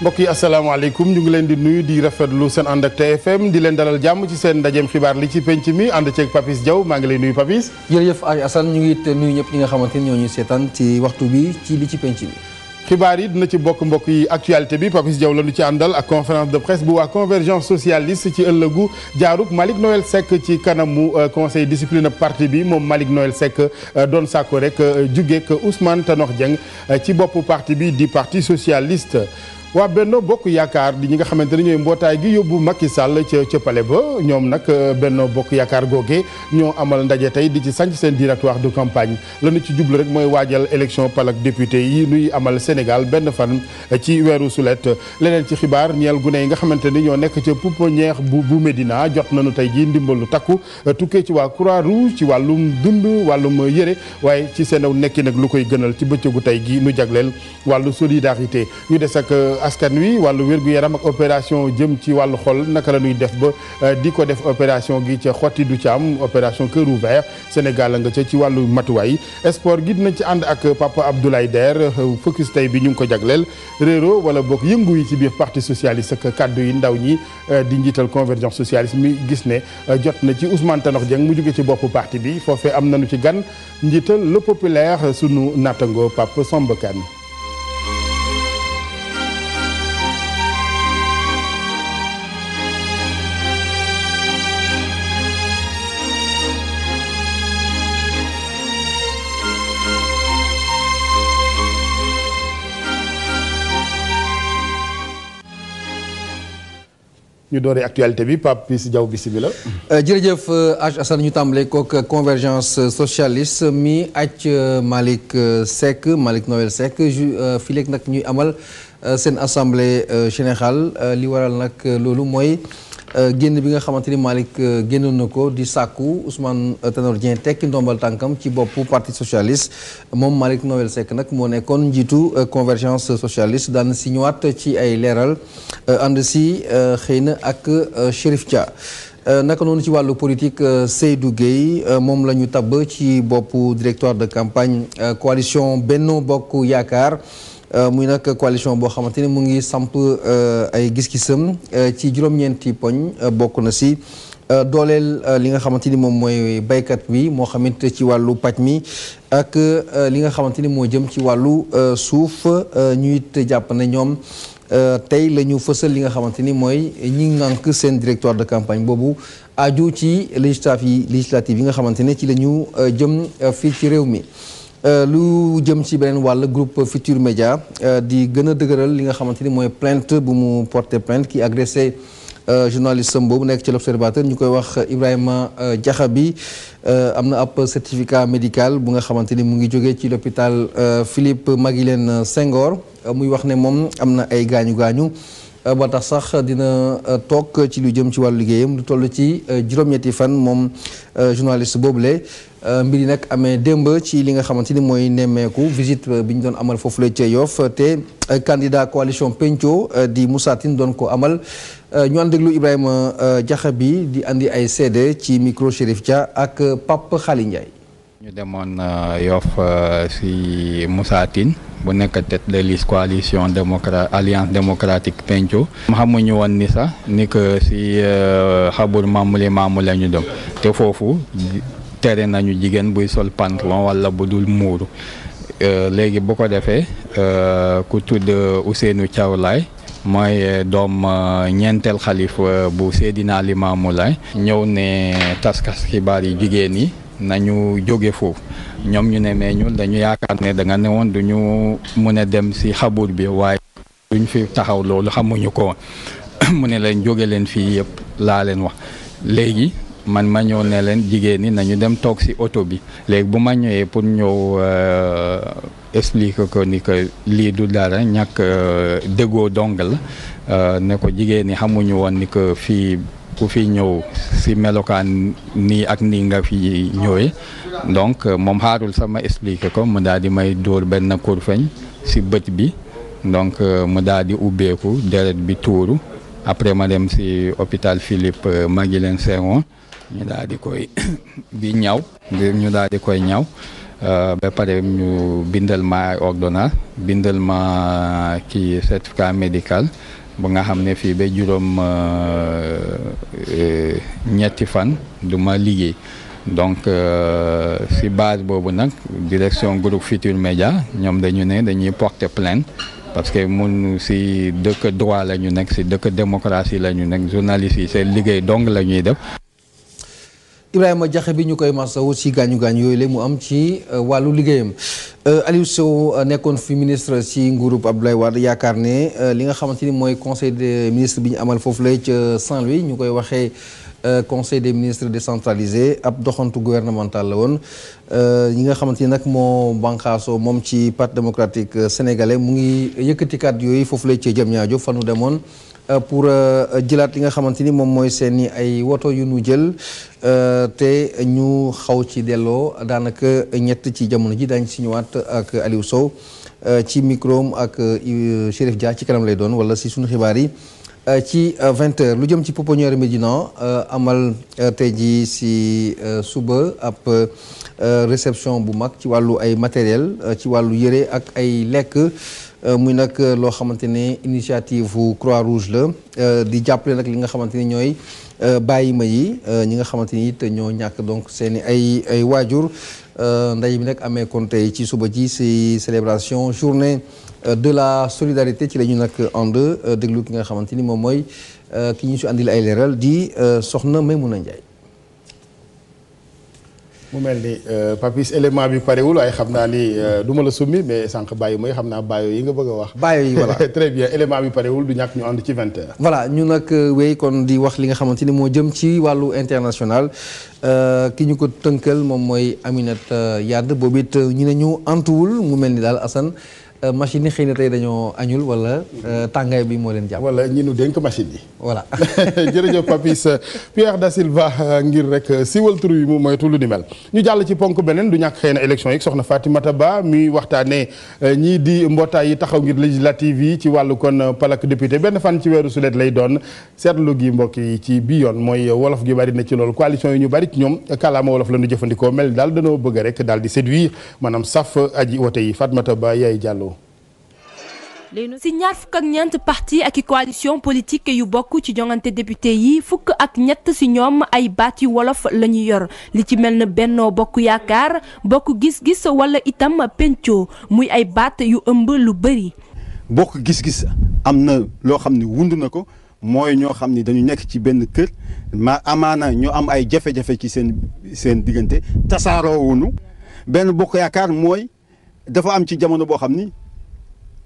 mbokk yi asalaamaaleykum ñu ngi leen di nuyu di rafetlu seen ànd ak TFM di leen dalal jàmm ci seen ndajeem xibaar li ci penc mi ànd ceeg Papis Diaw maa ngi lay nuyu Papis. jërëjëf Assane ñu ngi it nuyu ñëpp ñi nga xamante ni ñoo ñu seetaan ci waxtu bi ci li ci penc mi. xibaar yi dina ci bokk mbokk yi actualité bi Papis Diaw la ñu ci àndal ak conférence de presse bu waa convergence socialiste ci ëllëgu jaaruk Malick Noël Seck ci kanamu conseil discipline parti bi moom Malick Noël Seck doon sàkku rek jugeek Ousmane Tanor Dieng ci boppu parti bi di parti socialiste. waa Benno Bokk Yaakaar di ñi nga xamante ne ñooy mbootaay gi yóbbu Macky Sall ca palais ba ñoom nag Benno Bokk Yaakaar googe ñoo amal ndaje tey di ci sanc seen directoire de campagne lañu ci jublu rek mooy waajal élection palak député yi nuy amal Sénégal benn fan ci weeru sulet. leneen ci xibaar ñeel gune yi nga xamante ni ñoo nekk ca pouponnière bu Médina jot nañu tey ji ndimbalu takku tukkee ci waa Croix-Rouge ci wàllum dund wàllum yëre waaye ci seen nekki nag lu koy gënal ci bëccëgu tey gi nu jagleel wàllu solidarité ñu des ak askan wi wàllu wér-gu-yaram ak opération jëm ci wàllu xol naka la ñuy def ba di ko def opération gi ca xotti du ci am opération cœur ouvert Sénégal nga ca ci wàllu matuwaay sport gi dinañ ci ànd ak Papa Abdoulaye Der focus tey bi ñu ngi ko jagleel réero wala boog yëngu yi ci biir parti socialiste ak kaddu yi ndaw ñi di njiital convergence socialiste mi gis ne jot na ci Ousmane Tanor Dieng mu jóge ci boppu parti bi foofee am nañu ci gan njiital le populaire sunu nattango Pape Samba Kane. ñu dooree actualité bi Papis Diaw bismillah. jërëjëf Assane ñu tàmbalee kook convergence socialiste mi aj Malick Seck Malick Noël Seck fii léegi nag ñuy amal seen assemblée générale li waral nag loolu mooy génn bi nga xamante ni Malick génnoon na ko di sàkku Ousmane Tanor Dieng tekki ndombal tànkam ci boppu parti socialiste moom Malick Noël Seck nag moo nekkoon njiitu convergence socialiste daan si ñëwaat ci ay leeral ànd si xëy na ak Chérif Dia. naka noonu ci wàllu politique Seydou Gueye moom la ñu tabb ci boppu directoire de campagne coalition Benno Bokk Yaakaar. muy nag coalition boo xamante ni mu ngi samp ay gis-gisam ci juróom-ñeenti poñ bokk na si dooleel li nga xamante ni moom mooy baykat bi moo xamit ci wàllu paj mi ak li nga xamante ni moo jëm ci wàllu suuf ñu it jàpp ne ñoom tey la ñu fësal li nga xamante ni mooy ñi ngànk seen directoire de campagne boobu aju ci législative yi nga xamante ne ci la ñu jëm fii ci réew mi. lu jëm ci beneen wàll groupe Futur Média di gën a dëgëral li nga xamante ni mooy plainte bu mu porté plainte ki agressé journaliste am boobu nekk ci l'Observateur ñu koy wax Ibrahima Diakhaby am na ab certificat médical bu nga xamante ni mu ngi jógee ci l'hôpital Philippe Maguilène Senghor muy wax ne moom am na ay gaañu-gaañu ba tax sax dina toog ci lu jëm ci wàllu liggéeyam lu toll ci juróom-ñetti fan moom journaliste boobule mbir yi nag amee démb ci li nga xamante ni mooy nemmeeku visite bi ñu doon amal foofu la ca Yoff te candidat coalition Penco di Moussa Tine doon ko amal ñu ànd déglu Ibrahima Diakhaby di andi ay seede ci micro Chérif Dia ak Pape Khali Ndiaye. ñu demoon Yoff si Moussa Tine bu nekk tête de liste coalition alliance démocratique Penco. xamuñu woon ni sax ni que si xabur Mamouly la ñu dem te foofu tere nañu jigéen buy sol pantalon wala bu dul muuru léegi bu ko defee ku tudd Ousseynou Thiaw Laye mooy doom ñeenteel xalif bu Seydina Limamou Laye ñëw ne taskas xibaar yi jigéen yi nañu jóge foofu ñoom ñu ne mais ñun dañu yaakaar ne da nga ne woon duñu mën a dem si xabur bi waaye duñ fi taxaw loolu xamuñu ko woon mu ne leen jóge leen fii yëpp laa leen wax léegi man ma ñëw ne leen jigéen ñi nañu dem toog si oto bi léegi bu ma ñëwee pour ñëw expliquer ko ni que lii du dara ñàkk déggoo dong la ne ko jigéen ñi xamuñu woon ni que fii ku fi ñëw si melokaan nii ak nii nga fi ñëwee donc moom xaarul sama expliquer ko mu daal di may dóor benn kurfeñ si bët bi donc mu daal di ubbeeku deret bi tuuru après ma dem si hôpital Philippe Maguilène Senghor ñu daal di koy bi ñaw ñu daal di koy ñaw ba pare ñu bindal ma ay ordonnance bindal ma kii certificat médical ba nga xam ne fii ba juróom ñetti fan du ma liggéey donc si base boobu nag direction groupe Futurs Médias ñoom dañu ne dañuy porter plainte parce que mun si dëkk droit la ñu nekk si dëkk démocratie la ñu nekk journalistes yi seen liggéey dong la ñuy def. Ibrahima Jaxe bi ñu koy masawu ci gaañu gaañu yooyu la mu am ci wàllu liggéeyam Aliou Sow nekkoon fi ministre ci nguurub Abdoulaye Wade yaakaar ne li nga xamante ni mooy conseil des ministres bi ñu amal foofu lay ca Saint-Louis ñu koy waxee conseil des ministres décentralisé ab doxantu gouvernemental la woon ñi nga xamante ni nag moo banqaasoo moom ci parti démocratique sénégalais mu ngi yëkkati kàddu yooyu foofu lay ca Diamniadio fanu demoon pour jëlaat li nga xamante ni moom mooy seeni ay woto yu nu jël te ñu xaw ci delloo daanaka ñett ci jamono ji daañu si ñëwaat ak Aliou Sow ci micro ak Chérif Dia ci kanam lay doon wala si suñu xibaar yi ci 20h lu jëm ci pouponnière Médina amal tey jii si suba ab réception bu mag ci wàllu ay matériel ci wàllu yëre ak ay lekk muy nag loo xamante ne initiative Croix-Rouge la di jàppale nag li nga xamante ni ñooy bàyyi ma yi ñi nga xamante ni it ñoo ñàkk donc seeni ay waajur nday bi nag amee kon tey ci suba ji si célébration journée de la solidarité ci la ñu nag ànd déglu ki nga xamante ni moom mooy ki ñu si andil ay leeral di soxna Maimouna Ndiaye. mu mel ni Papis élément bi parewul waaye xam naa ni du ma la summi mais sànq bàyyi mooy xam naa bàyyo yi nga bëgg a wax. bàyyo yi voilà très bien élément bi parewul du ñàkk ñu ànd ci 20h. voilà ñu nag wéy kon di wax li nga xamante ni moo jëm ci wàllu international ki ñu ko tënkal moom mooy Aminata Yade boobu it ñu ne ñu antuwul mu mel ni daal Assane machine yi xëy na tey dañoo añul wala tàngaay bi moo leen jàpp. wala ñi nu dénk machine yi. voilà. jërëjëf Papis Pierre Da Silva ngir rek siwal tur yi mu moytu lu ni mel ñu jàll ci ponk beneen du ñàkk xëy na élection yi soxna Fatimata Ba muy waxtaanee ñii di mbootaay yi taxaw ngir législative yi ci wàllu kon palak député benn fan ci weeru sulet lay doon seetlu gi mbokk yi ci bii yoon mooy wolof gi bari na ci loolu coalition yi ñu bari ci ñoom kàllaama wolof la ñu jëfandikoo mel daal danoo bëgg rek daal di séduire maanaam saf aji wote yi Fatimata Ba yaay jàlloo. si ñaar fukk ak ñeent parti ak i coalition politique yu bokk ci jongante député yi fukk ak ñett si ñoom ay baat yu wolof la ñu yor li ci mel ne Bennoo Bokk Yaakaar Bokk Gis-Gis wala itam Pencoo muy ay baat yu ëmb lu bëri. Bokk Gis-Gis am na loo xam ne wund na ko mooy ñoo xam ni dañu nekk ci benn kër amaana ñoo am ay jafe-jafe ci seen diggante tasaaroo wuñu benn Bokk Yaakaar mooy dafa am ci jamono boo xam ni.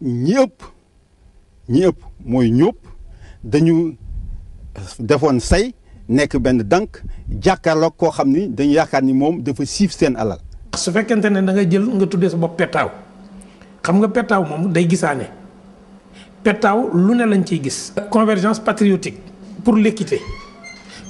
ñi ëpp mooy ñëpp dañu defoon say nekk benn dànk jàkkaarloog koo xam ni dañu yaakaar ni moom dafa siif seen alal. su fekkente ne da nga jël nga tuddee sa bopp pettaaw xam nga pettaaw moom day gisaane pettaaw lu ne lañ ciy gis. convergence patriotique pour l'équité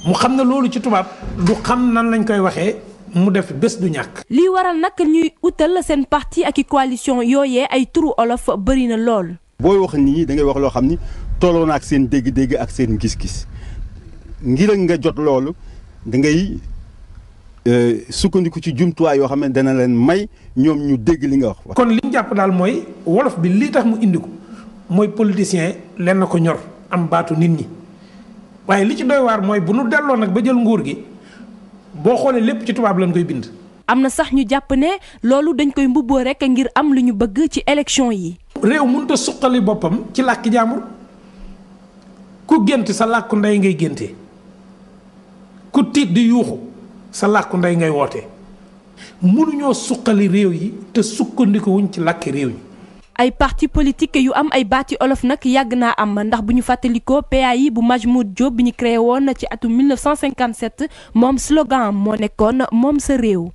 mu xam ne loolu ci tubaab du xam nan lañ koy waxee. mu def bés du ñàkk. lii waral nag ñuy utal seen parti ak i coalition yooyee ay turu olof bëri na lool. booy wax nit ñi da ngay wax loo xam ni tolloo na ak seen dégg-dégg ak seen gis-gis ngir nga jot loolu da ngay sukkandiku ci jumtuwaay yoo xam ne dana leen may ñoom ñu dégg li nga wax. kon li ñu jàpp daal mooy wolof bi lii tax mu indi ko mooy politicien leen na ko ñor am baatu nit ñi waaye li ci doy waar mooy bu nu delloo nag ba jël nguur gi. boo xoolee lépp ci tubaab lañ koy bind. am na sax ñu jàpp ne loolu dañ koy mbubboo rek ngir am lu ñu bëgg ci élection yi. réew mënut a suqali boppam ci làkki jaambur ku gént sa làkku ndey ngay génte ku tiit di yuuxu sa làkku ndey ngay woote mënuñoo suqali réew yi te sukkandiku wuñ ci làkki réew yi. ay parti politique yu am ay baati olof nag yàgg naa am ndax bu ñu fàttalikoo PAI bu Majmoud Diop bi ñu créé woon ci atum 1957 moom slogan moo nekkoon moom sa réew.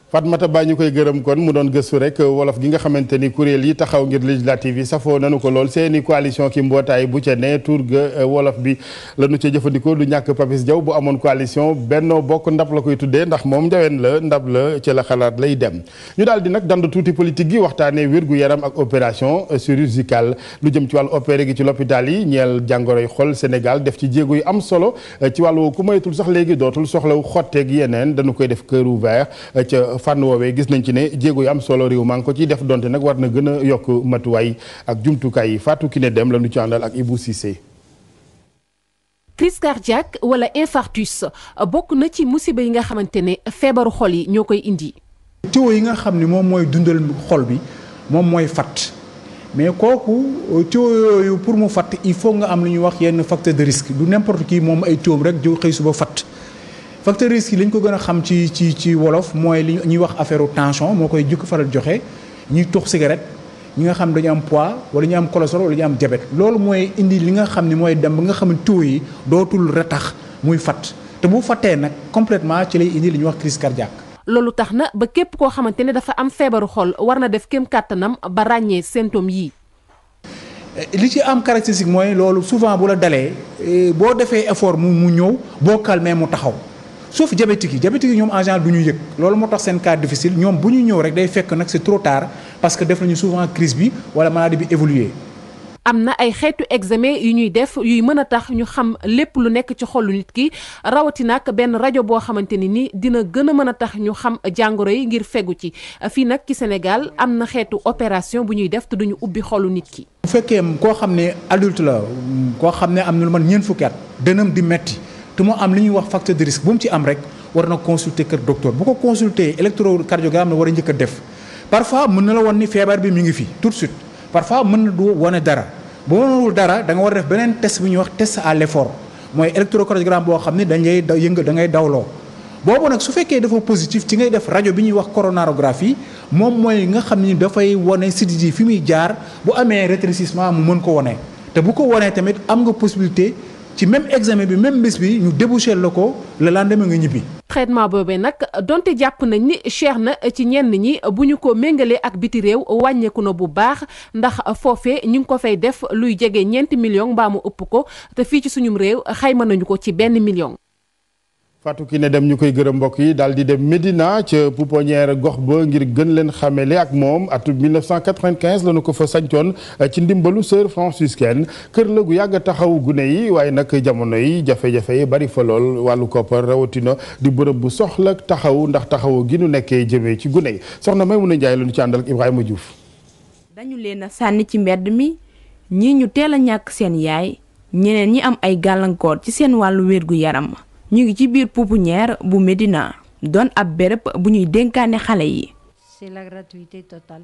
Fatmata Ba ñu koy gërëm kon mu doon gëstu rek wolof gi nga xamante ni kuréel yi taxaw ngir législative yi safoo nanu ko lool seeni coalition ki mbootaay bu ca ne tur ga wolof bi la nu ca jëfandikoo du ñàkk Papis Diaw bu amoon coalition Bennoo Bokk ndab la koy tuddee ndax moom njaween la ndab la ci la xalaat lay dem ñu daal di nag dand tuuti politique gi waxtaanee wér-gu-yaram ak opération chirurgicale lu jëm ci wàllu opéré gi ci l'hôpital yi ñeel jàngoroy xol Sénégal def ci jéego yu am solo ci wàllu ku moytul sax léegi dootul soxlaw xotteeg yeneen dañu koy def cœur ouvert ca fànn woowee gis nañ ci ne jéego yu am solo réew maa ngi ko ciy def donte nag war na gën a yokk matuwaay ak jumtukaay yi Fatou Kiné Dem la ñu ci àndal ak Ibou Cissé. crise cardiaque wala infarctus bokk na ci musiba yi nga xamante ne feebaru xol yi ñoo koy indi. tuyau yi nga xam ne moom mooy dundal xol bi moom mooy fatt mais kooku tuyau yooyu pour mu fatt il faut nga am lu ñuy wax yenn facteur de risque du n'importe qui moom ay tuyau rek jo xëy suba fatt facteur de risque yi lañ ko gën a xam ci wolof mooy li ñuy wax affaire tension moo koy jukk faral joxe ñuy tux cigarette ñi nga xam dañu am poids wala ñu am cholestérol wala ñu am diabète loolu mooy indi li nga xam ne mooy dem ba nga xam ne tuyau yi dootul retax muy fatt te bu fattee nag complètement ci lay indi li ñuy wax crise cardiaque. loolu tax na ba képp koo xamante ne dafa am feebaru xol war na def kéem kàttanam ba ràññee symptômes yii. li ci am caractéristique mooy loolu souvent bu la dalee boo defee effort mu ñëw boo calmé mu taxaw sauf diabétique yi ñoom en général du ñu yëg loolu moo tax seen cas difficile ñoom bu ñu ñëw rek day fekk nag c'est trop tard parce que def nañu souvent crise bi wala maladie bi évoluer. am na ay xeetu examen yu ñuy def yuy mën a tax ñu xam lépp lu nekk ci xolu nit ki rawatina ak benn rajo boo xamante ni dina gën a mën a tax ñu xam jàngoro yi ngir fegu ci fii nag ci Sénégal am na xeetu opération bu ñuy def te duñu ubbi xolu nit ki. bu fekkee koo xam ne adulte la koo xam ne am na lu man ñeent fukki at dënam di metti te mu am li ñuy wax facteur de risque bu mu ci am rek war na consulter kër docteur bu ko consulter électrocardiogramme la war a njëkk a def parfois mën na la won ni feebar bi mi ngi fi tout de suite parfois mën na du wane dara. bu mënul dara da nga war a def beneen test bu ñuy wax test à l'effort mooy électrocardiogramme boo xam ne dañ lay yëngal da ngay dawloo boobu nag su fekkee dafa positif ci ngay def rajo bi ñuy wax coronarographie moom mooy nga xam ni dafay wane sidit yi fi muy jaar bu amee rétrécissement mu mën ko wane te bu ko wanee tamit am nga possibilité ci même examen bi même bés bi ñu déboucher la ko le lendemain nga ñibbi. traitement boobee nag donte jàpp nañ ni cher na ci ñenn ñi bu ñu ko méngalee ak biti réew wàññeeku na bu baax ndax foofee ñu ngi ko fay def luy jege 4 millions mbaa mu ëpp ko te fii ci suñum réew xayma nañu ko ci 1 million. Fatou Kiné Dem ñu koy gërëm mbokk yi daal di dem Médina ca pouponnière gox ba ngir gën leen xamele ak moom atum 1995 la ñu ko fa sancoon ci ndimbalu sœur franciscaine kër la gu yàgg taxaw gune yi waaye nag jamono yi jafe-jafe yi bari fa lool wàllu koppar rawatina di bërëb bu soxla taxaw ndax taxaw gi nu nekkee jëmee ci gune yi soxna Maymuna Njaay la ñu ci àndal ak Ibrahima Diouf. dañu leen a sànni ci mbedd mi ñii ñu teel a ñàkk seen yaay ñeneen ñi am ay gàllankoor ci seen wàllu wérgu yaram. ñu ngi ci biir pouponnière bu Médina doon ab béréb bu ñuy dénkaane xale yi.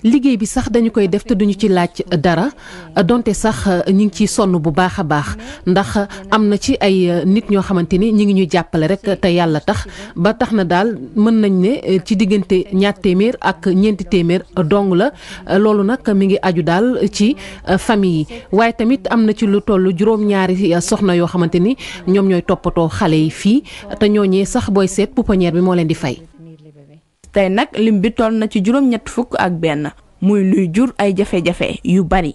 liggéey bi sax dañu koy def te duñu ci laaj dara donte sax ñu ngi ciy sonn bu baax a baax ndax am na ci ay nit ñoo xamante ni ñu ngi ñuy jàppale rek te yàlla tax ba tax na daal mën nañ ne ci diggante 2 téeméer ak 4 téeméer dong la loolu nag mi ngi aju daal ci famille yi waaye tamit am na ci lu toll juróom-ñaari soxna yoo xamante ni ñoom ñooy toppatoo xale yi fii te ñooñee sax booy seet pouponnière bi moo leen di fay. tey nag lim bi toll na ci juróom-ñett fukk ak benn muy luy jur ay jafe-jafe yu bari.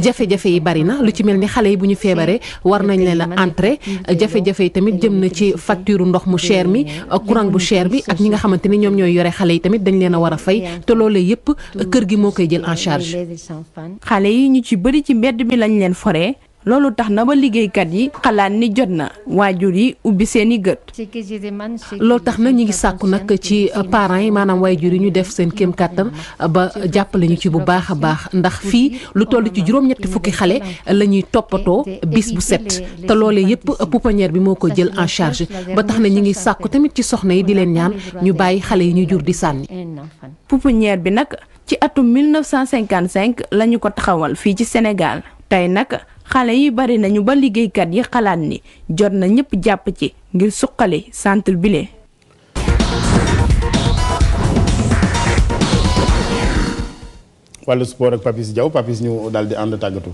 jafe-jafe yi bari na lu ci mel ni xale yi bu ñu feebaree war nañ leen a entrer jafe-jafe yi tamit jëm na ci facture ndox mu cher mi courant bu cher bi ak ñi nga xamante ni ñoom ñooy yore xale yi tamit dañ leen a war a fay te loolee yépp kër gi moo koy jël en charge. xale yi ñu ci bari ci mbedd mi lañ leen foree. loolu tax na ba liggéeykat yi xalaat ni jot na waajur yi ubbi seeni gët. loolu tax na ñi ngi sàkku nag ci parents yi maanaam waajur yi ñu def seen kéem kàttan ba jàppale ñu ci bu baax a baax ndax fii lu toll ci juróom-ñetti fukki xale la ñuy toppatoo bis bu set te loolee yépp pouponnière bi moo ko jël en charge ba tax na ñi ngi sàkku tamit ci soxna yi di leen ñaan ñu bàyyi xale yi ñu jur di sànni. pouponnière bi nag ci atum 1955 la ñu ko taxawal fii ci Sénégal tey nag. xale yi bari nañu ba liggéeykat yi xalaat ni jot na ñëpp jàpp ci ngir suqali centre bile. wàllu sport ak Papis Diaw Papis ñu daal di ànd tàggatu.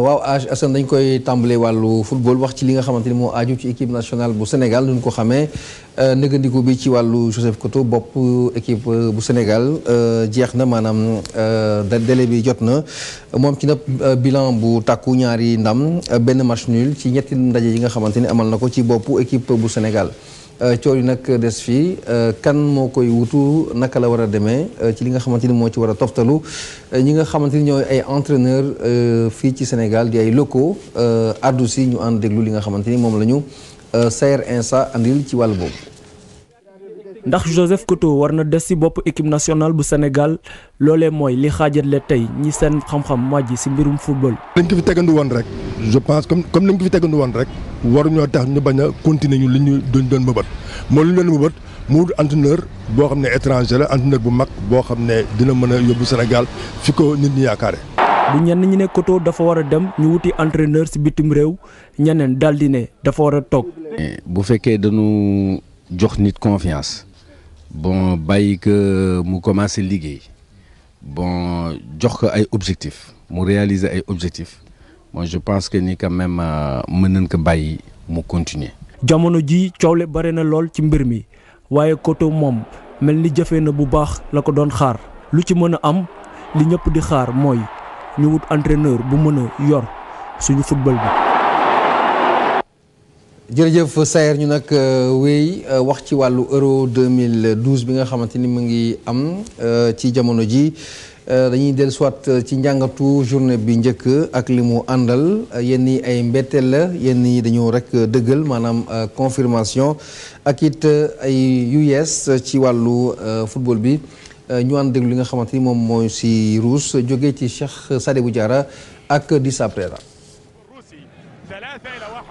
waaw Assane dañ koy tàmbalee wàllu football wax ci li nga xamante ni moo aju ci équipe nationale bu Sénégal nuñ ko xamee nëgëndiku bi ci wàllu Joseph Koto bopp équipe bu Sénégal jeex na maanaam délai bi jot na moom ci nag bilan bu takku ñaari ndam benn match nul ci ñetti ndaje yi nga xamante ni amal na ko ci boppu équipe bu Sénégal. coor yi nag des fii kan moo koy wutu naka la war a demee ci li nga xamante ni moo ci war a toftalu ñi nga xamante ni ñooy ay entraîneur fii ci Sénégal di ay locaux addu si ñu ànd déglu li nga xamante ni moom la ñu Sayer Insa andil ci wàll boobu. ndax Joseph Koto war na des ci bopp équipe nationale bu Sénégal loolee mooy li xaajatle tey ñi seen xam-xam màjj ci mbirum football. dañ ko fi tegandu woon rek je pense comme nañ ko fi tegandu woon rek waruñoo tax ñu bañ a continuer ñu li ñu doon mëbët moo lu ñu doon mëbët mu wut entraîneur boo xam ne étranger la entraîneur bu mag boo xam ne dina mën a yóbbu Sénégal fi ko nit ñi yaakaare. bu ñenn ñi ne Koto dafa war a dem ñu wuti entraîneur ci bitim réew ñeneen daldi ne dafa war a toog. bu fekkee dañu jox nit confiance bon bàyyi que mu commencé liggéey bon jox ko ay objectifs mu réaliser ay objectifs moi je pense que ni quand même mën nañ ko bàyyi mu continuer. jamono ji coowle bare na lool ci mbir mi waaye Koto moom mel ni jëfee na bu baax la ko doon xaar lu ci mën a am li ñëpp di xaar mooy ñu wut entraîneur bu mën a yor suñu football bi. jërëjëf Sayer ñu nag wéy wax ci wàllu Euro 2012 bi nga xamante ni mu ngi am ci jamono ji dañuy dellu soit ci njàngatu journée bi njëkk ak li mu àndal yenn yi ay mbetteel la yenn yi dañoo rek dëggal maanaam confirmation ak it ay yu yees ci wàllu football bi ñu ànd déglu li nga xamante ni moom mooy si ruus jógee ci Cheikh Sadibou Diarra ak Dissa Prera.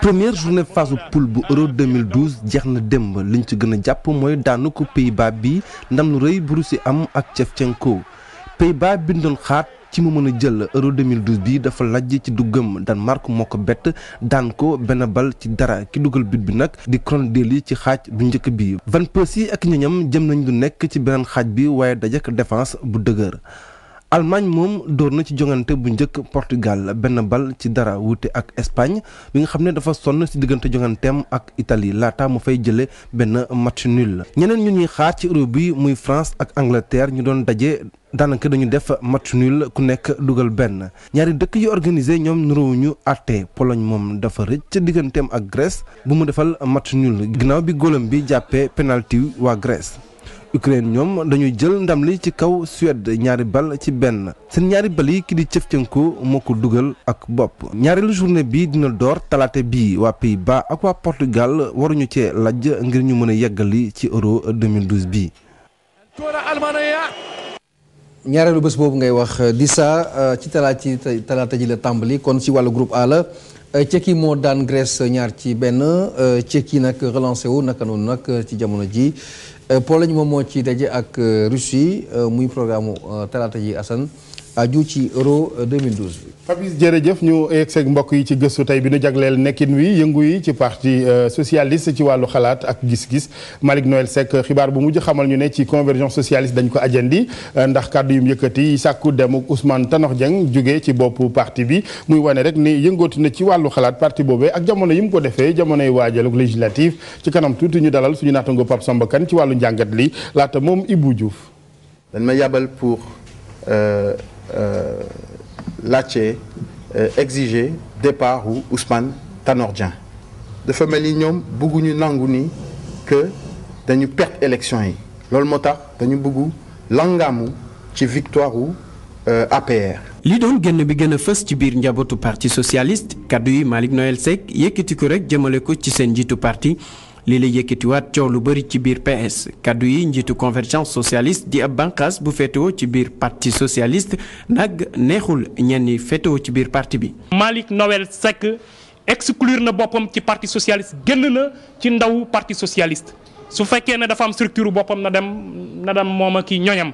première journée phase poule bu Euro 2012 jeex na démb liñ ci gën a jàpp mooy daanu ko Pays-Bas bi ndam lu rëy bu Russie am ak Shevchenko Pays-Bas bi doon xaat ci mu mën a jël Euro 2012 bi dafa lajj ci duggam Danemark moo ko bett daan ko benn bal ci dara ki dugal but bi nag di Kronedeli ci xaaj bu njëkk bi Van Persie ak ñoñam jëm nañ du nekk ci beneen xaaj bi waaye dajak défense bu dëgër. Allemagne moom door na ci jongante bu njëkk Portugal benn bal ci dara wuute ak Espagne bi nga xam ne dafa sonn ci diggante jonganteem ak Italie laata mu fay jële benn match nul. ñeneen ñu ñuy xaar ci Euro bi muy France ak Angleterre ñu doon daje daanaka dañu def match nul ku nekk dugal benn ñaari dëkk yu organisé ñoom nuróowuñu àtte Pologne moom dafa rëcc digganteem ak Grèce bu mu defal match nul ginnaaw bi góolam bi jàppee penalty waa Grèce. Ukraine ñoom dañuy jël ndam li ci kaw Suède ñaari bal ci benn seen ñaari bal yi ki di Shevchenko moo ko dugal ak bopp ñaareelu journée bi dina door talaate bii waa Pays-Bas ak waa Portugal waruñu cee lajj ngir ñu mën a yeggali ci Euro 2012 bii. ñaareelu bés boobu ngay wax Dissa ci talaata ji la tàmbali kon ci wàllu groupe A la Tchéquie moo daan Grèce ñaar ci benn Tchéquie nag relancé wu naka noonu nag ci jamono ji Pologne moom moo ci daje ak Russie muy programme talaata ji Assane aju ci Euro 2012 bi. Fabrice jërëjëf ñu yegseeg mbokk yi ci gëstu tey bi nu jagleel nekkin wi yëngu yi ci parti socialiste ci wàllu xalaat ak gis-gis Malick Noël Seck xibaar bu mujj xamal ñu ne ci convergence socialiste dañ ko ajandi ndax kàddu yu mu yëkkati sàkku dem ak Ousmane Tanor Dieng jógee ci boppu parti bi muy wane rek ni yëngooti na ci wàllu xalaat parti boobee ak jamono yi mu ko defee jamonoy waajal ak législative ci kanam tuuti ñu dalal suñu naatango Pape Samba Kane ci wàllu njàngat li laata moom Ibou Diouf. dañ ma yabal pour laajte exiger départ wu Ousmane Tanor Dieng dafa mel ni ñoom bëgguñu nangu ni que dañu perte élection yi loolu moo tax dañu bëggu langaamu ci victoire wu APR. li doon génn bi gën a fës ci biir njabootu parti socialiste kaddu yi Malick Noël Seck yëkkati ko rek jëmale ko ci seen njiitu parti lii la yëkkatiwaat coow lu bëri ci biir PS kaddu yi njiitu convergence socialiste di ab bànqaas bu féetewoo ci biir parti socialiste nag neexul ñenn ñi féetewoo ci biir parti bi. Malick Noël Seck exclure na boppam ci parti socialiste génn na ci ndaw parti socialiste su fekkee ne dafa am structure boppam na dem moom ak i ñoñam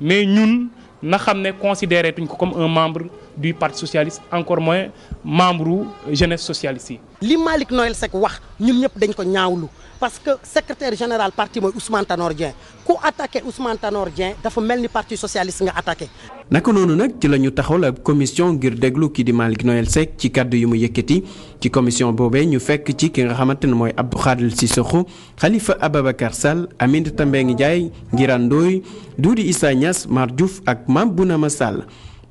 mais ñun na xam ne considéré tuñ ko comme un membre du parti socialiste encore moins membre jeunesse socialiste yi. li Malick Noël Seck wax ñun ñëpp dañ ko ñaawlu parce que secrétaire général parti mooy Ousmane Tanor Dieng ku attaqué Ousmane Tanor Dieng dafa mel ni parti socialiste nga attaqué. naka noonu nag ci la ñu taxawal ab commission ngir déglu kii di Malick Noël Seck ci kaddu yu mu yëkkati ci commission boobee ñu fekk ci ki nga xamante ne mooy Abdou Khadre Cissokho Khalifa Ababacar Sall Aminata Mbengue Ndiaye Ngirane Ndoye Doudi Issa Niass Mar Diouf ak Mame Bounama Sall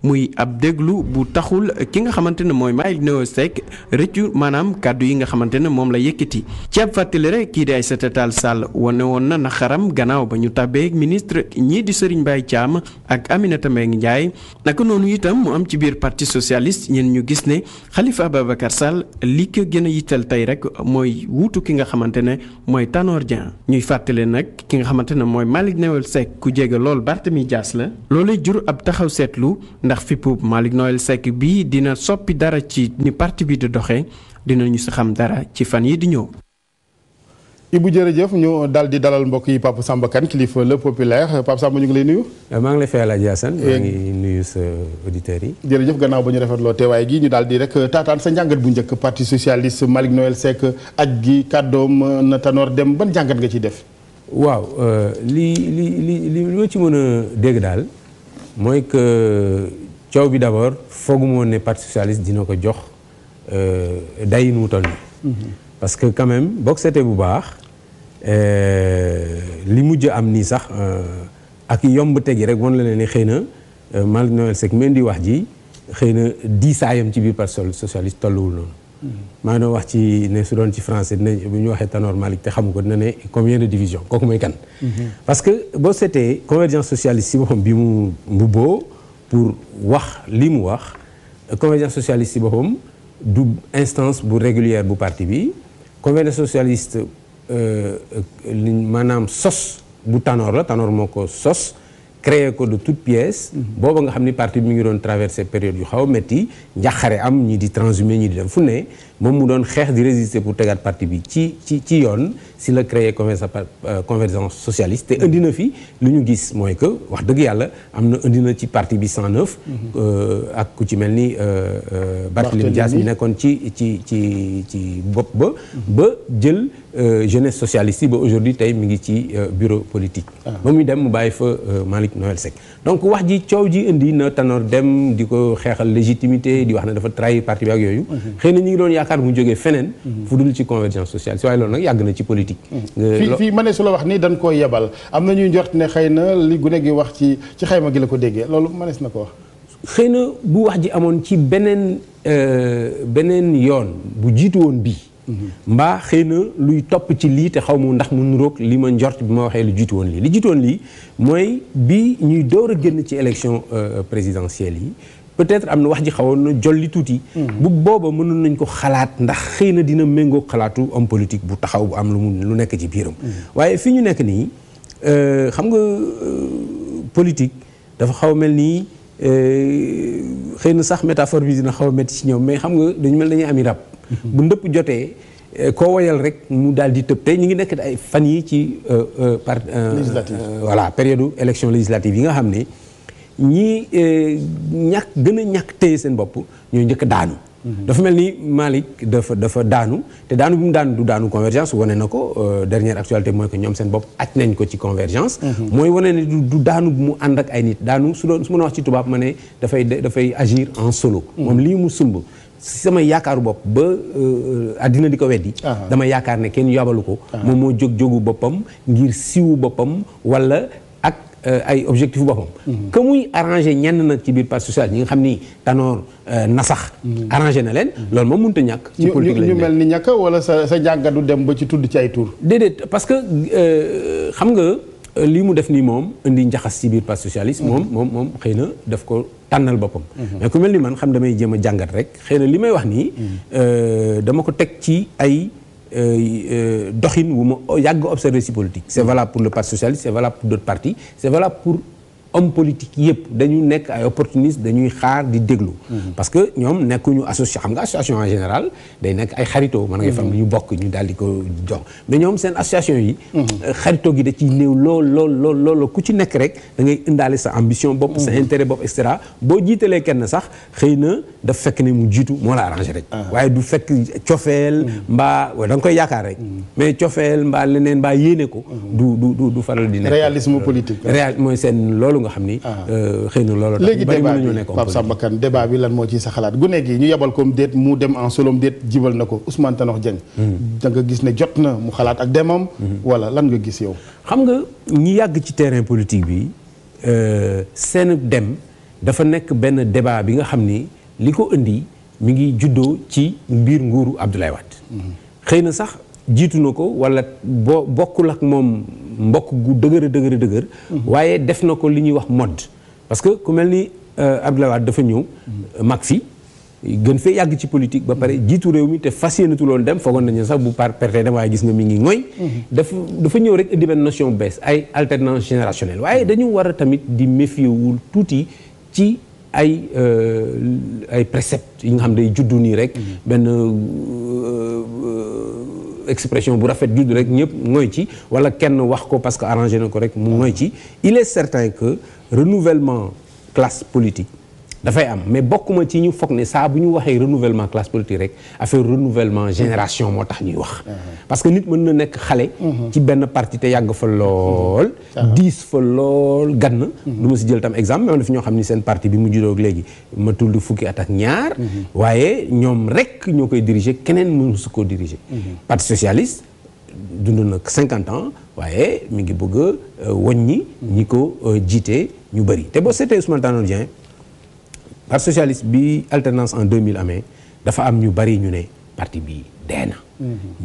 muy ab déglu bu taxul ki nga xamante ne mooy Malick Noël Seck rëccu maanaam kàddu yi nga xamante ne moom la yëkkati ci ab fàttali rek kii di Aïssata Tall Sall wane woon na naxaram gannaaw ba ñu tabbee ministre ñii di Serigne Mbaye Thiam ak Aminata Mbengue Ndiaye naka noonu itam mu am ci biir parti socialiste ñeen ñu gis ne Khalifa Ababacar Sall li ko gën a yitteel tey rek mooy wuutu ki nga xamante ne mooy Tanor Dieng ñuy fàttali nag ki nga xamante ne mooy Malick Noël Seck ku jege lool Barthélémy Dias la loolee jur ab taxaw seetlu ndax fippu Malick Noël Seck bi dina soppi dara ci ni parti bi di doxee dinañu si xam dara ci fan yi di ñëw. Ibou jërëjëf ñu dal di dalal mbokk yi Pape Samba Kane kilifa Le Populaire Pape Samba ñu ngi lay nuyu. maa ngi lay fay Alaaji Assane maa ngi nuyu sa auditeurs yi. jërëjëf gannaaw ba ñu rafetloo teewaay gi ñu daal di rek taataan sa njàngat bu njëkk parti socialiste Malick Noël Seck aj gi kàddoom na Tanor dem ban njàngat nga ciy def. waaw li ma ci mën a dégg daal mooy que coow bi d'abord fooguma woon ne parti socialiste dina ko jox dayin wu toll nii. parce que quand même boo ko seetee bu baax li mujj am nii sax ak yomb tegi rek wan la ne xëy na Malick Noël Seck meen di wax ji xëy na diisaayam ci biir parti socialiste tolluwul noonu. maa ngi doon wax ci ne su doon ci français dina bu ñu waxee Tanor Malick te xamu ko dina ne combien de divisions kooku mooy kan. parce que boo seetee convergence socialiste si boppam bi mu mbubboo pour wax li mu wax convergence socialiste si boppam du instance bu régulière bu parti bi convergence socialiste maanaam sos bu Tanor la Tanor moo ko sos créé ko de toutes pièces booba nga xam ni parti bi mi ngi doon traversé période yu xaw a métti njaxare am ñi di transhumé ñi di dem fu ne moom mu doon xeex di résister pour tegaat parti bi ci yoon si la créé convergence socialiste te indi na fi lu ñu gis mooy que wax dëgg yàlla am na indi na ci parti bi 109 ak ku ci mel ni Barthélémy Dias mi nekkoon ci bopp ba jël jeunesse socialiste yi ba aujourd'hui tey mi ngi ci bureau politique ba muy dem mu bàyyi fa Malick Noël Seck donc wax ji coow ji indi na Tanor dem di ko xeexal légitimité di wax ne dafa trahir parti bi ak yooyu xëy na ñu ngi doon yaakaar mu jógee feneen fu dul ci convergence socialiste waaye loolu nag yàgg na ci politique fii ma ne su la wax ni dañ koo yebal am na ñuy njort ne xëy na li gune gi wax ci xayma gi la ko déggee loolu mënees na ko wax xëy na bu wax ji amoon ci beneen yoon bu jiitu woon bii mbaa xëy na luy topp ci lii te xaw ma ndax mu nuroog li ma njort bi ma waxee lu jiitu woon lii li jiitu woon lii mooy bi ñuy door a génn ci élection présidentielle yi peut-être am na wax ji xawoon na jolli tuuti bu booba mënoon nañ ko xalaat ndax xëy na dina méngoo xalaatu homme politique bu taxaw bu am lu nekk ci biiram waaye fi ñu nekk nii xam nga politique dafa xaw a mel nii xëy na sax métaphore bi dina xaw a métti ci ñoom mais xam nga dañu mel dañuy ami rab bu ndëpp jotee koo woyal rek mu daal di tëb tey ñu ngi nekk ay fan yi ci voilà période élection législative yi nga xam ne ñi gën a ñàkk téye seen bopp ñoo njëkk daanu dafa mel ni Malick dafa daanu te daanu bi mu daanu du daanu convergence wane na ko dernière actualité mooy que ñoom seen bopp aj nañ ko ci convergence mooy wane ne du daanu bu mu ànd ak ay nit daanu su ma wax ci tubaab ma ne dafay agir en solo moom lii mu sumb si sama yaakaaru bopp ba àddina di ko weddi dama yaakaar ne kenn yobalu ko moom moo jógu boppam ngir siwu boppam wala ak ay objectif boppam que muy arrangé ñenn nag ci biir parti social ñi nga xam ni Tanor nasax arrangé na leen loolu moom mënut a ñàkk ci politique lañu ñu mel ni ñàkk wala sa njàngatu dem ba ci tudd ci ay tur déedéet parce que xam nga lii mu def nii moom indi njaxas ci biir parti socialiste moom xëy na daf ko tànnal boppam mais ku mel ni man xam damay jéem a jàngat rek xëy na li may wax nii dama ko teg ci ay doxin wu ma yàgg observé ci politique c'est valable pour le parti socialiste c'est valable pour d'autres partis c'est valable pour homme politique yëpp dañu nekk ay opportunistes dañuy xaar di déglu parce que ñoom nekkuñu association xam nga association en général day nekk ay xaritoo mën ngay fam ñu bokk ñu daal di ko jox mais ñoom seen association yi xaritoo gi da ciy néew lool ku ci nekk rek da ngay indaale sa ambition bopp sa intérêt bopp et cetera boo jiitalee kenn sax xëy na daf fekk ne mu jiitu moo la arrangé rek waaye du fekk cofeel mbaa da nga koy yaakaar rek mais cofeel mbaa leneen mbaa yéene ko du faral di nekk réalisme politique mooy seen loolu nga xam ni xëy na loolu léegi débat bi Pape Samba Kane débat bi lan moo ci sa xalaat gune gi ñu yebal ko déet mu dem en solom déet jibal na ko Ousmane Tanor Dieng da nga gis ne jot na mu xalaat ak demam wala lan nga gis yow xam nga ñi yàgg ci terrain politique bi seen dem dafa nekk benn débat bi nga xam ni li ko indi mi ngi juddoo ci biir nguuru Abdoulaye Wade. xëy na sax jiitu na ko wala bokkul ak moom mbokk gu dëgër. waaye def na ko li ñuy wax mode. parce que ku mel ni Abdoulaye Wade dafa ñëw mag fi gën fee yàgg ci politique ba pare jiitu réew mi te fas yéenatu loon dem foogoon nañu sax bu perte dem waaye gis nga mi ngi ngoy dafa ñëw rek indi benn notion bees ay alternance générationnelle waaye dañu war a tamit di méfier wul tuuti ci ay préceptes yi nga xam day juddu nii rek benn expression bu rafet juddu rek ñëpp ngoy ci wala kenn wax ko parce que arrangé na ko rek mu ngoy ci. il est certain que renouvellement classe politique dafay am mais bokkuma ci ñu foog ne saa bu ñu waxee renouvellement classe politique rek affaire renouvellement génération moo tax ñuy wax. parce que nit mën na nekk xale. ci benn parti te yàgg fa lool. diis fa lool gann. du ma si jël tam exemple mais am na fi ñoo xam ni seen parti bi mu juddoo léegi ma tudd fukki at ak ñaar. waaye ñoom rek ñoo koy diriger keneen mënu su koo diriger. parti socialiste dund na 50 ans waaye mi ngi bëgg a wàññi ñi ko jiite ñu bëri te boo seetee Ousmane Tanor Dieng parti socialiste bi alternance en 2000 amee dafa am ñu bari ñu ne parti bi dee na.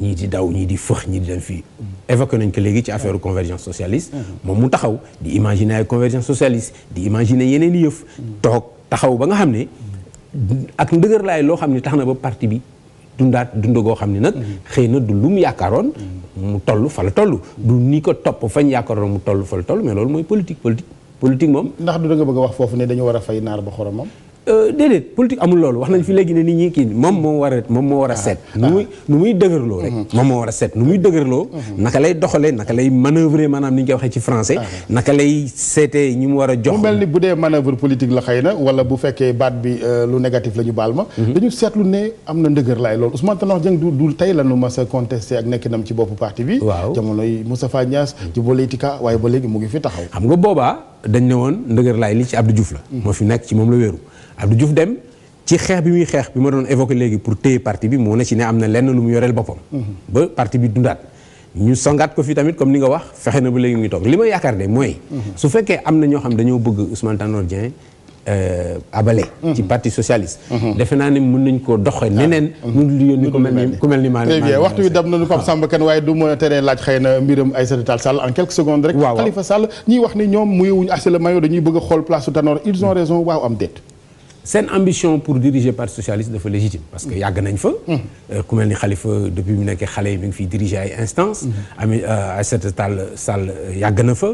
ñii di daw ñii di fëx ñii di dem fii. évoqué nañ ko léegi ci affaire convergence socialiste. moom mu taxaw di imaginer ay convergence socialiste di imaginer yeneen i yëf. toog taxaw ba nga xam ne ak ndëgër laay loo xam ne tax na ba parti bi dund goo xam ne nag. xëy na du lu mu yaakaaroon. mu toll fa la toll. du ni ko topp fañ yaakaaroon mu toll fa la toll mais loolu mooy politique moom. ndax du da nga bëgg a wax foofu ne dañu war a fay naar ba xoromam. déedéet politique amul loolu wax nañ fi léegi ne nit ñi kii moom moo war a seet nu muy dëgërloo rek moom moo war a seet nu muy dëgërloo naka lay doxalee naka lay manœuvrer maanaam ni ñu koy waxee ci français naka lay seetee ñi mu war a jox. mu mel ni bu dee manœuvre politique la xëy na wala bu fekkee baat bi lu négatif la ñu baal ma dañu seetlu ne am na ndëgër laay loolu Ousmane Tanor Dieng du tey la nu mas a contesté ak nekkinam ci boppu parti bi. waaw jamonoy Moustapha Niasse ci politika waaye ba léegi mu ngi fi taxaw. xam nga boobaa dañ ne woon ndëgër laay li ci Abdou Diouf la moo fi nekk ci moom la wéeru Abdou Diouf dem ci xeex bi muy xeex bi ma doon évoqué léegi pour téye parti bi moo ne ci ne am na lenn lu mu yoreel boppam. ba parti bi dundaat ñu songaat ko fi tamit comme ni nga wax fexe na ba léegi muy toog li ma yaakaar de mooy. su fekkee am na ñoo xam dañoo bëgg Ousmane Tanor Dieng abale. ci parti socialiste. defe naa ne mën nañ koo doxee neneen. mënul di yónni ku mel ni maa très bien waxtu wi dab nañu Pape Samba Kane waaye du ma teree laaj xëy na mbiram Aïssata Tall Sall en quelques secondes rek. waaw Khalifa Sall ñiy wax ni ñoom muyewuñu assez le maillot dañuy bëgg a xool place su Tanor ils ont raison waaw am déet. seen ambition pour diriger parti socialiste dafa légitime parce que yàgg nañ fa. ku mel ni Khalifa depuis mu nekkee xale yi mi ngi fiy diriger ay instances. Aïssata Tall Sall yàgg na fa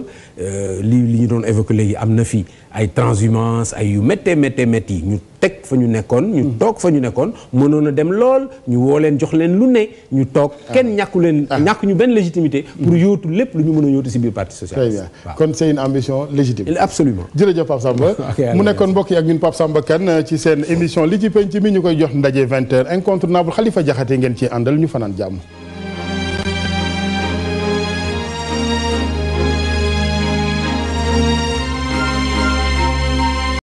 li ñu doon évoqué léegi am na fi ay transhumance ay yu méttee ñu teg fa ñu nekkoon. ñu toog fa ñu nekkoon mënoon a dem lool ñu woo leen jox leen lu ne ñu toog kenn ñàkk ñu benn légitimité. pour yóotu lépp lu ñu mën a yóotu si biir parti socialiste. très bien kon c'est une ambition légitime. absolument jërëjëf Pape Samba. mu nekkoon mbokk yi ak ñun Pape Samba Kane ci seen émission li ci penc mi ñu koy jox ndaje 20h incontournable Khalifa Diakhaté ngeen ci àndal ñu fanaan jàmm.